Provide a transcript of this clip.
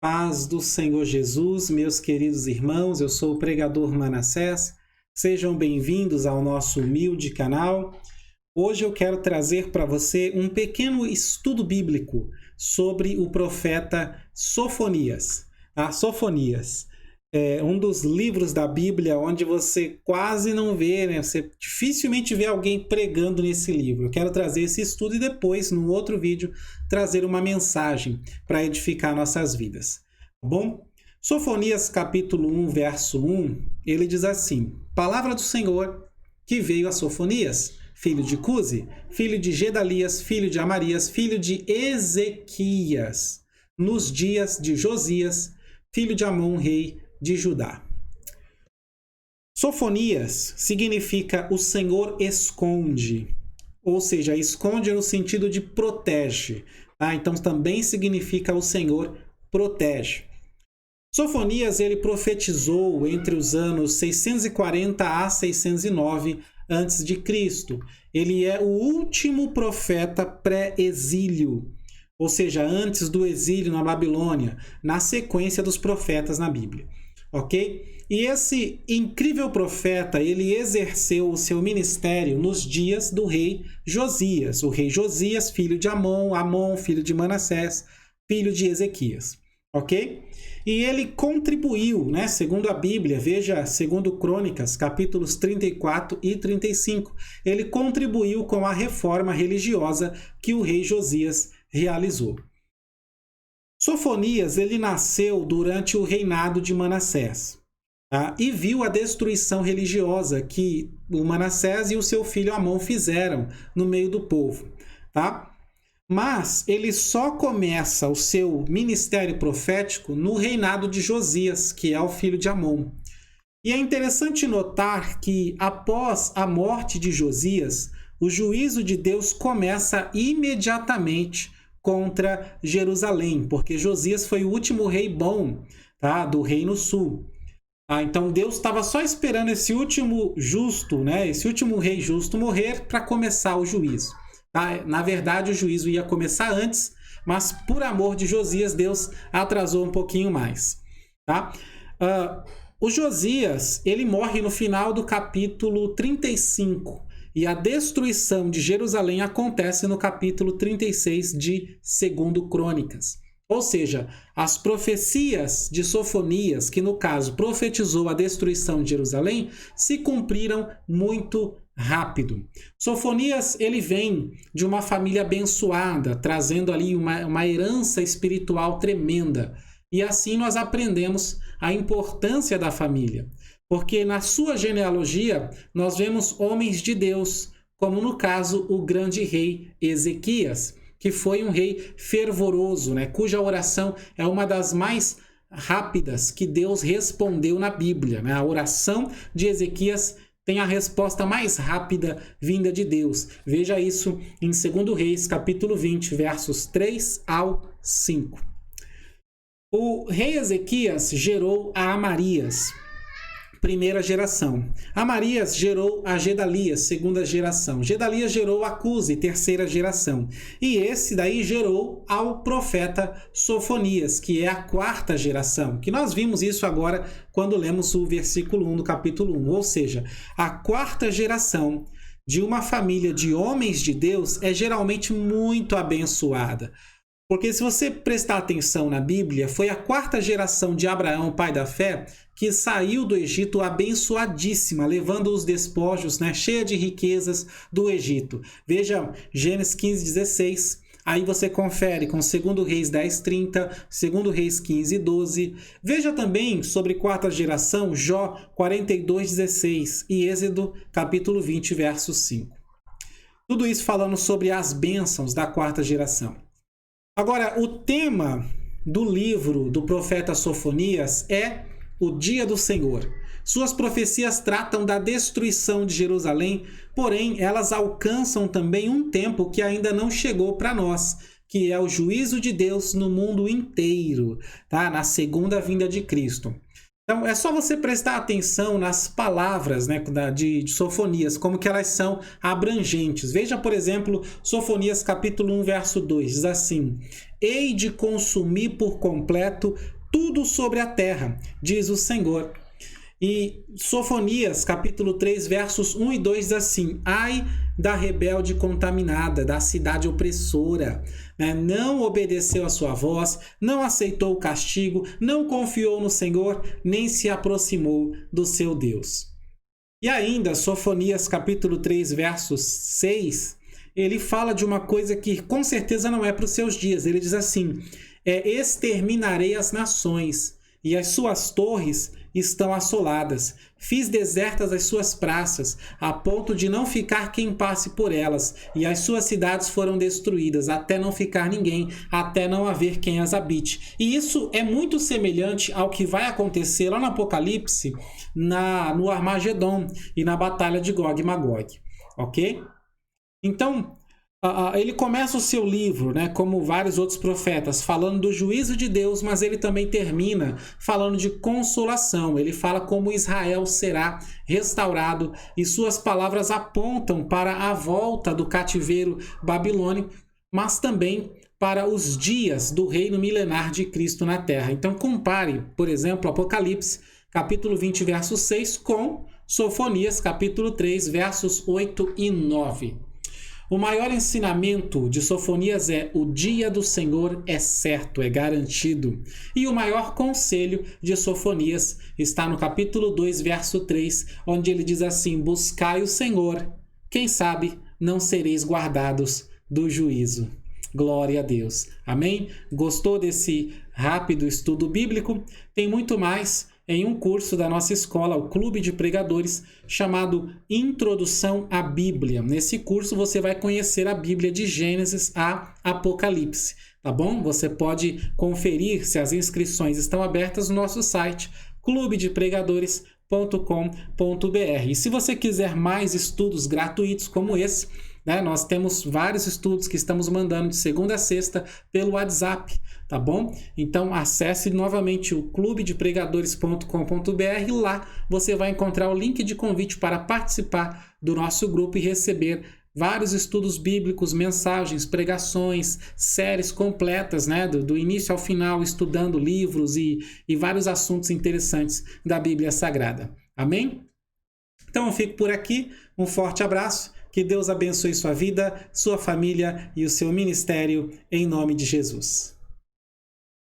Paz do Senhor Jesus, meus queridos irmãos, eu sou o pregador Manassés. Sejam bem-vindos ao nosso humilde canal. Hoje eu quero trazer para você um pequeno estudo bíblico sobre o profeta Sofonias. Sofonias é um dos livros da Bíblia onde você quase não vê, Você dificilmente vê alguém pregando nesse livro. Eu quero trazer esse estudo e depois, no outro vídeo, trazer uma mensagem para edificar nossas vidas. Tá bom? Sofonias capítulo 1, verso 1, ele diz assim: Palavra do Senhor que veio a Sofonias, filho de Cusi, filho de Gedalias, filho de Amarias, filho de Ezequias, nos dias de Josias, filho de Amon, rei de Judá. Sofonias significa o Senhor esconde, ou seja, esconde no sentido de protege. Então também significa o Senhor protege. Sofonias ele profetizou entre os anos 640 a 609 a.C. Ele é o último profeta pré-exílio, ou seja, antes do exílio na Babilônia, na sequência dos profetas na Bíblia. Ok? E esse incrível profeta, ele exerceu o seu ministério nos dias do rei Josias. O rei Josias, filho de Amon, Amon, filho de Manassés, filho de Ezequias. Ok? E ele contribuiu, segundo a Bíblia, veja, segundo Crônicas, capítulos 34 e 35, ele contribuiu com a reforma religiosa que o rei Josias realizou. Sofonias, ele nasceu durante o reinado de Manassés, e viu a destruição religiosa que o Manassés e o seu filho Amon fizeram no meio do povo, Mas ele só começa o seu ministério profético no reinado de Josias, que é o filho de Amon. E é interessante notar que, após a morte de Josias, o juízo de Deus começa imediatamente contra Jerusalém, porque Josias foi o último rei bom, do Reino Sul. Então Deus estava só esperando esse último justo, esse último rei justo morrer para começar o juízo. Na verdade, o juízo ia começar antes, mas por amor de Josias, Deus atrasou um pouquinho mais. O Josias, ele morre no final do capítulo 35, e a destruição de Jerusalém acontece no capítulo 36 de 2 Crônicas. Ou seja, as profecias de Sofonias, que no caso profetizou a destruição de Jerusalém, se cumpriram muito rápido. Sofonias, ele vem de uma família abençoada, trazendo ali uma herança espiritual tremenda. E assim nós aprendemos a importância da família. Porque na sua genealogia nós vemos homens de Deus, como no caso o grande rei Ezequias, que foi um rei fervoroso, cuja oração é uma das mais rápidas que Deus respondeu na Bíblia. A oração de Ezequias tem a resposta mais rápida vinda de Deus. Veja isso em 2 Reis, capítulo 20, versos 3 ao 5. O rei Ezequias gerou a Amarias, primeira geração. Amarias gerou a Gedalias, segunda geração. Gedalias gerou a Cusi, terceira geração. E esse daí gerou ao profeta Sofonias, que é a quarta geração. Que nós vimos isso agora quando lemos o versículo 1 do capítulo 1. Ou seja, a quarta geração de uma família de homens de Deus é geralmente muito abençoada. Porque se você prestar atenção na Bíblia, foi a quarta geração de Abraão, pai da fé, que saiu do Egito abençoadíssima, levando os despojos, cheia de riquezas do Egito. Veja Gênesis 15, 16. Aí você confere com 2 Reis 10, 30, 2 Reis 15, 12. Veja também sobre quarta geração, Jó 42, 16 e Êxodo capítulo 20, verso 5. Tudo isso falando sobre as bênçãos da quarta geração. Agora, o tema do livro do profeta Sofonias é o dia do Senhor. Suas profecias tratam da destruição de Jerusalém, porém elas alcançam também um tempo que ainda não chegou para nós, que é o juízo de Deus no mundo inteiro, na segunda vinda de Cristo. Então, é só você prestar atenção nas palavras, né, de Sofonias, como que elas são abrangentes. Veja, por exemplo, Sofonias capítulo 1, verso 2, diz assim: hei de consumir por completo tudo sobre a terra, diz o Senhor. E Sofonias, capítulo 3, versos 1 e 2 diz assim: ai da rebelde contaminada, da cidade opressora, né? Não obedeceu a sua voz, não aceitou o castigo, não confiou no Senhor, nem se aproximou do seu Deus. E ainda, Sofonias, capítulo 3, versos 6, ele fala de uma coisa que com certeza não é para os seus dias. Ele diz assim: exterminarei as nações, e as suas torres estão assoladas. Fiz desertas as suas praças, a ponto de não ficar quem passe por elas, e as suas cidades foram destruídas, até não ficar ninguém, até não haver quem as habite. E isso é muito semelhante ao que vai acontecer lá no Apocalipse, no Armagedon e na batalha de Gog e Magog. Ok? Então, ele começa o seu livro, né, como vários outros profetas, falando do juízo de Deus, mas ele também termina falando de consolação. Ele fala como Israel será restaurado e suas palavras apontam para a volta do cativeiro babilônico, mas também para os dias do reino milenar de Cristo na terra. Então compare, por exemplo, Apocalipse, capítulo 20, verso 6, com Sofonias, capítulo 3, versos 8 e 9. O maior ensinamento de Sofonias é: o dia do Senhor é certo, é garantido. E o maior conselho de Sofonias está no capítulo 2, verso 3, onde ele diz assim: buscai o Senhor, quem sabe não sereis guardados do juízo. Glória a Deus. Amém? Gostou desse rápido estudo bíblico? Tem muito mais em um curso da nossa escola, o Clube de Pregadores, chamado Introdução à Bíblia. Nesse curso você vai conhecer a Bíblia de Gênesis a Apocalipse, tá bom? Você pode conferir se as inscrições estão abertas no nosso site clubedepregadores.com.br. E se você quiser mais estudos gratuitos como esse, né, nós temos vários estudos que estamos mandando de segunda a sexta pelo WhatsApp, tá bom? Então acesse novamente o clubedepregadores.com.br. Lá você vai encontrar o link de convite para participar do nosso grupo e receber vários estudos bíblicos, mensagens, pregações, séries completas, né, do início ao final, estudando livros e vários assuntos interessantes da Bíblia Sagrada. Amém? Então eu fico por aqui, um forte abraço, que Deus abençoe sua vida, sua família e o seu ministério, em nome de Jesus.